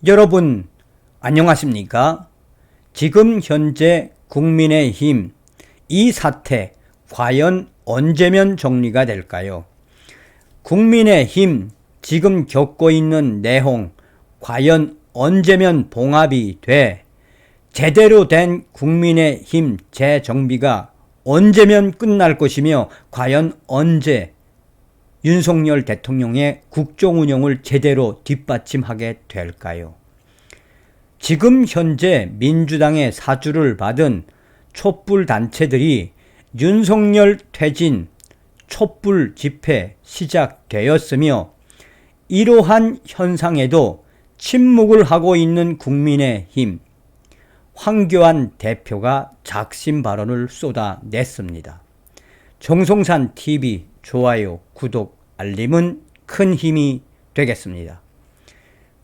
여러분 안녕하십니까? 지금 현재 국민의힘 이 사태 과연 언제면 정리가 될까요? 국민의힘 지금 겪고 있는 내홍 과연 언제면 봉합이 돼 제대로 된 국민의힘 재정비가 언제면 끝날 것이며 과연 언제 윤석열 대통령의 국정운영을 제대로 뒷받침하게 될까요? 지금 현재 민주당의 사주를 받은 촛불 단체들이 윤석열 퇴진 촛불 집회 시작되었으며 이러한 현상에도 침묵을 하고 있는 국민의힘 황교안 대표가 작심 발언을 쏟아냈습니다. 정성산TV 좋아요, 구독, 알림은 큰 힘이 되겠습니다.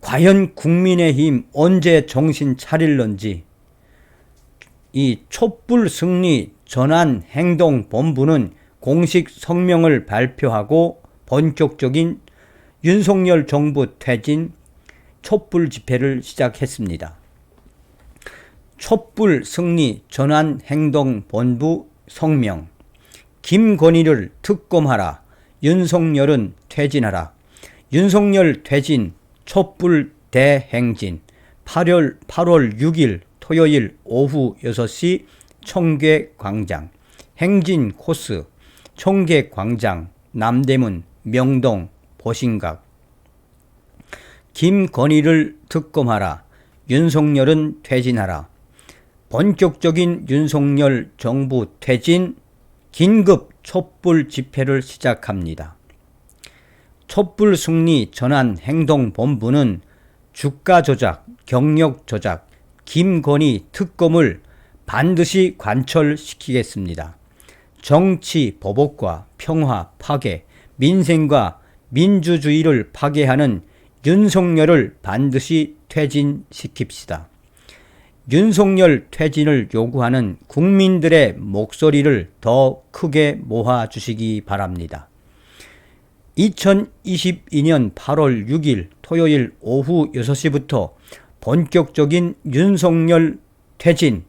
과연 국민의힘 언제 정신 차릴런지 이 촛불 승리 전환 행동 본부는 공식 성명을 발표하고 본격적인 윤석열 정부 퇴진 촛불 집회를 시작했습니다. 촛불 승리 전환 행동 본부 성명 김건희를 특검하라. 윤석열은 퇴진하라. 윤석열 퇴진 촛불 대행진 8월 6일 토요일 오후 6시 청계광장 행진 코스 청계광장 남대문 명동 보신각 김건희를 특검하라. 윤석열은 퇴진하라. 본격적인 윤석열 정부 퇴진 긴급 촛불 집회를 시작합니다. 촛불 승리 전환 행동 본부는 주가 조작, 경력 조작, 김건희 특검을 반드시 관철시키겠습니다. 정치 보복과 평화 파괴, 민생과 민주주의를 파괴하는 윤석열을 반드시 퇴진시킵시다. 윤석열 퇴진을 요구하는 국민들의 목소리를 더 크게 모아주시기 바랍니다. 2022년 8월 6일 토요일 오후 6시부터 본격적인 윤석열 퇴진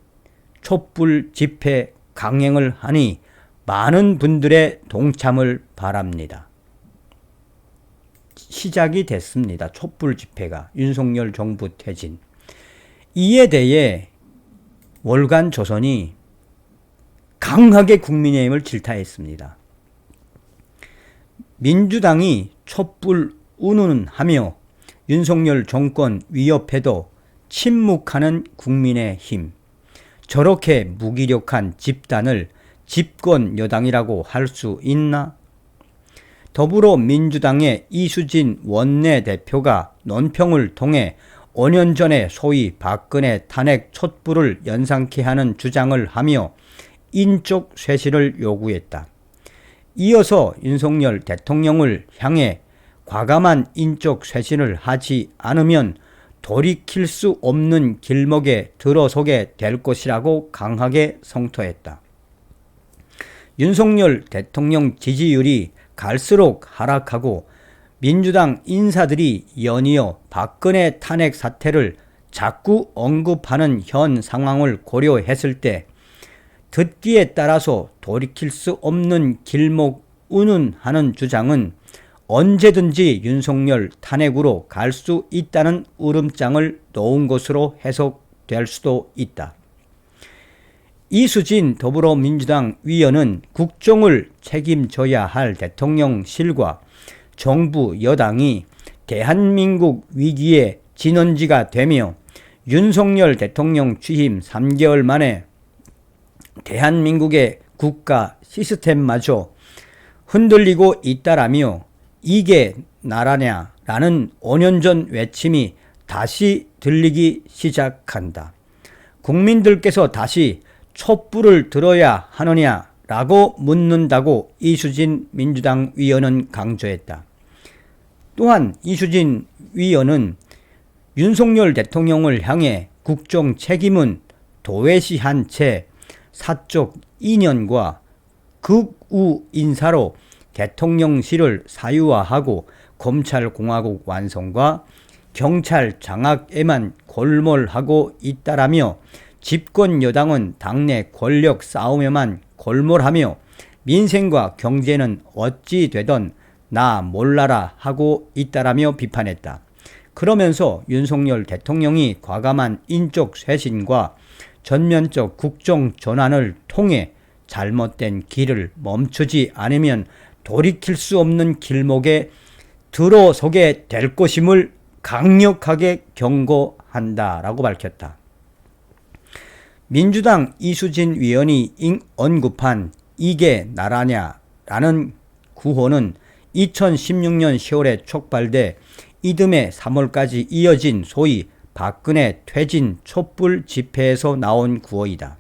촛불 집회 강행을 하니 많은 분들의 동참을 바랍니다. 시작이 됐습니다. 촛불 집회가 윤석열 정부 퇴진. 이에 대해 월간조선이 강하게 국민의힘을 질타했습니다. 민주당이 촛불 운운하며 윤석열 정권 위협해도 침묵하는 국민의힘. 저렇게 무기력한 집단을 집권 여당이라고 할 수 있나? 더불어민주당의 이수진 원내대표가 논평을 통해 5년 전에 소위 박근혜 탄핵 촛불을 연상케 하는 주장을 하며 인적 쇄신을 요구했다. 이어서 윤석열 대통령을 향해 과감한 인적 쇄신을 하지 않으면 돌이킬 수 없는 길목에 들어서게 될 것이라고 강하게 성토했다. 윤석열 대통령 지지율이 갈수록 하락하고 민주당 인사들이 연이어 박근혜 탄핵 사태를 자꾸 언급하는 현 상황을 고려했을 때 듣기에 따라서 돌이킬 수 없는 길목 운운하는 주장은 언제든지 윤석열 탄핵으로 갈 수 있다는 울음장을 놓은 것으로 해석될 수도 있다. 이수진 더불어민주당 위원은 국정을 책임져야 할 대통령실과 정부 여당이 대한민국 위기의 진원지가 되며 윤석열 대통령 취임 3개월 만에 대한민국의 국가 시스템마저 흔들리고 있다라며 이게 나라냐라는 5년 전 외침이 다시 들리기 시작한다. 국민들께서 다시 촛불을 들어야 하느냐라고 묻는다고 이수진 민주당 위원은 강조했다. 또한 이수진 위원은 윤석열 대통령을 향해 국정 책임은 도외시한 채 사적 인연과 극우 인사로 대통령실을 사유화하고 검찰공화국 완성과 경찰 장악에만 골몰하고 있다라며 집권 여당은 당내 권력 싸움에만 골몰하며 민생과 경제는 어찌 되던 나 몰라라 하고 있다라며 비판했다. 그러면서 윤석열 대통령이 과감한 인적 쇄신과 전면적 국정 전환을 통해 잘못된 길을 멈추지 않으면 돌이킬 수 없는 길목에 들어서게 될 것임을 강력하게 경고한다라고 밝혔다. 민주당 이수진 위원이 언급한 이게 나라냐라는 구호는 2016년 10월에 촉발돼 이듬해 3월까지 이어진 소위 박근혜 퇴진 촛불 집회에서 나온 구호이다.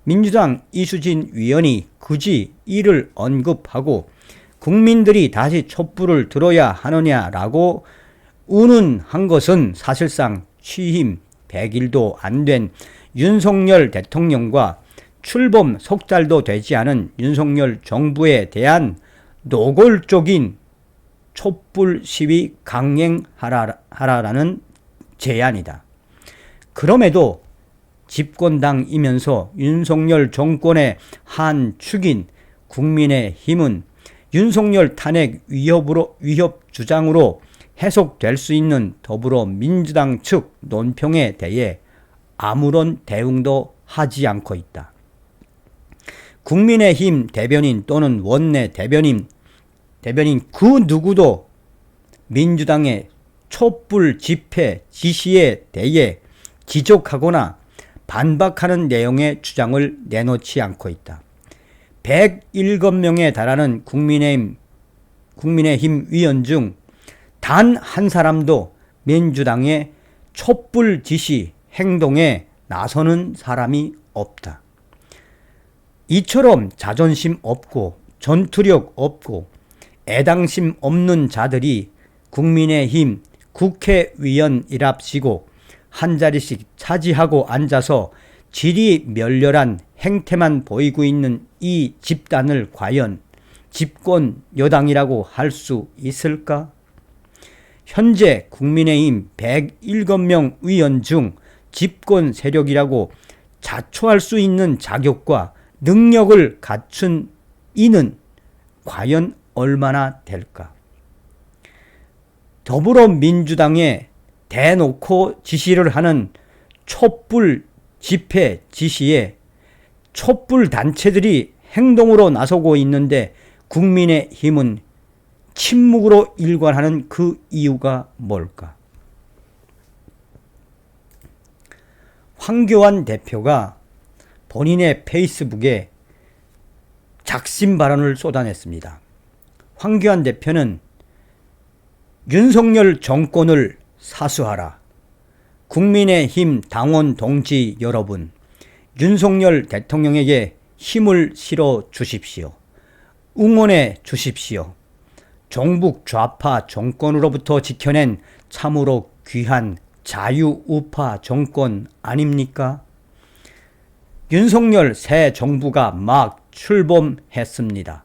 민주당 이수진 위원이 굳이 이를 언급하고 국민들이 다시 촛불을 들어야 하느냐라고 운운한 것은 사실상 취임 100일도 안 된 윤석열 대통령과 출범 석 달도 되지 않은 윤석열 정부에 대한 노골적인 촛불 시위 강행하라라는 제안이다. 그럼에도 집권당이면서 윤석열 정권의 한 축인 국민의힘은 윤석열 탄핵 위협 주장으로 해석될 수 있는 더불어민주당 측 논평에 대해 아무런 대응도 하지 않고 있다. 국민의힘 대변인 또는 원내 대변인 그 누구도 민주당의 촛불 집회 지시에 대해 지적하거나 반박하는 내용의 주장을 내놓지 않고 있다. 107명에 달하는 국민의힘 위원 중 단 한 사람도 민주당의 촛불 지시 행동에 나서는 사람이 없다. 이처럼 자존심 없고 전투력 없고 애당심 없는 자들이 국민의힘 국회의원이랍시고 한 자리씩 차지하고 앉아서 질이 멸렬한 행태만 보이고 있는 이 집단을 과연 집권 여당이라고 할 수 있을까? 현재 국민의힘 107명 의원 중 집권 세력이라고 자초할 수 있는 자격과 능력을 갖춘 이는 과연 얼마나 될까? 더불어민주당에 대놓고 지시를 하는 촛불 집회 지시에 촛불 단체들이 행동으로 나서고 있는데 국민의힘은 침묵으로 일관하는 그 이유가 뭘까? 황교안 대표가 본인의 페이스북에 작심 발언을 쏟아냈습니다. 황교안 대표는 윤석열 정권을 사수하라. 국민의힘 당원 동지 여러분, 윤석열 대통령에게 힘을 실어 주십시오. 응원해 주십시오. 종북 좌파 정권으로부터 지켜낸 참으로 귀한 자유우파 정권 아닙니까? 윤석열 새 정부가 막 출범했습니다.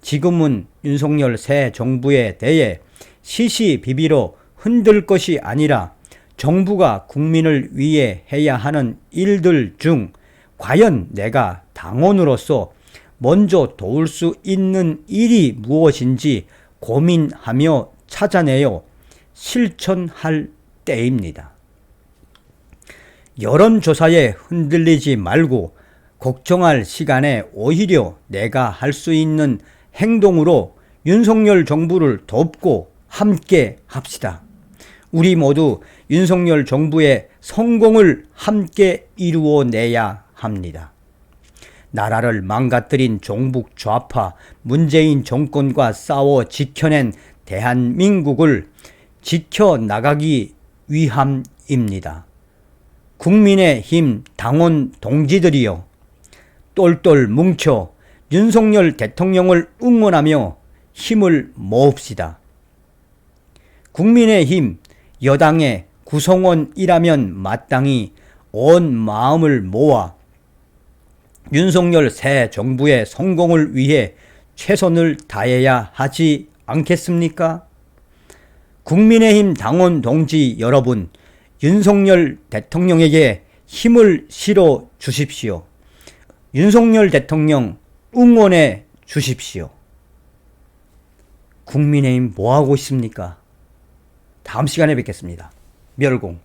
지금은 윤석열 새 정부에 대해 시시비비로 흔들 것이 아니라 정부가 국민을 위해 해야 하는 일들 중 과연 내가 당원으로서 먼저 도울 수 있는 일이 무엇인지 고민하며 찾아내어 실천할 때입니다. 여론조사에 흔들리지 말고 걱정할 시간에 오히려 내가 할 수 있는 행동으로 윤석열 정부를 돕고 함께 합시다. 우리 모두 윤석열 정부의 성공을 함께 이루어내야 합니다. 나라를 망가뜨린 종북 좌파 문재인 정권과 싸워 지켜낸 대한민국을 지켜나가기 위함입니다. 국민의힘 당원 동지들이여, 똘똘 뭉쳐 윤석열 대통령을 응원하며 힘을 모읍시다. 국민의힘 여당의 구성원이라면 마땅히 온 마음을 모아 윤석열 새 정부의 성공을 위해 최선을 다해야 하지 않겠습니까? 국민의힘 당원 동지 여러분, 윤석열 대통령에게 힘을 실어 주십시오. 윤석열 대통령 응원해 주십시오. 국민의힘 뭐하고 있습니까? 다음 시간에 뵙겠습니다. 멸공.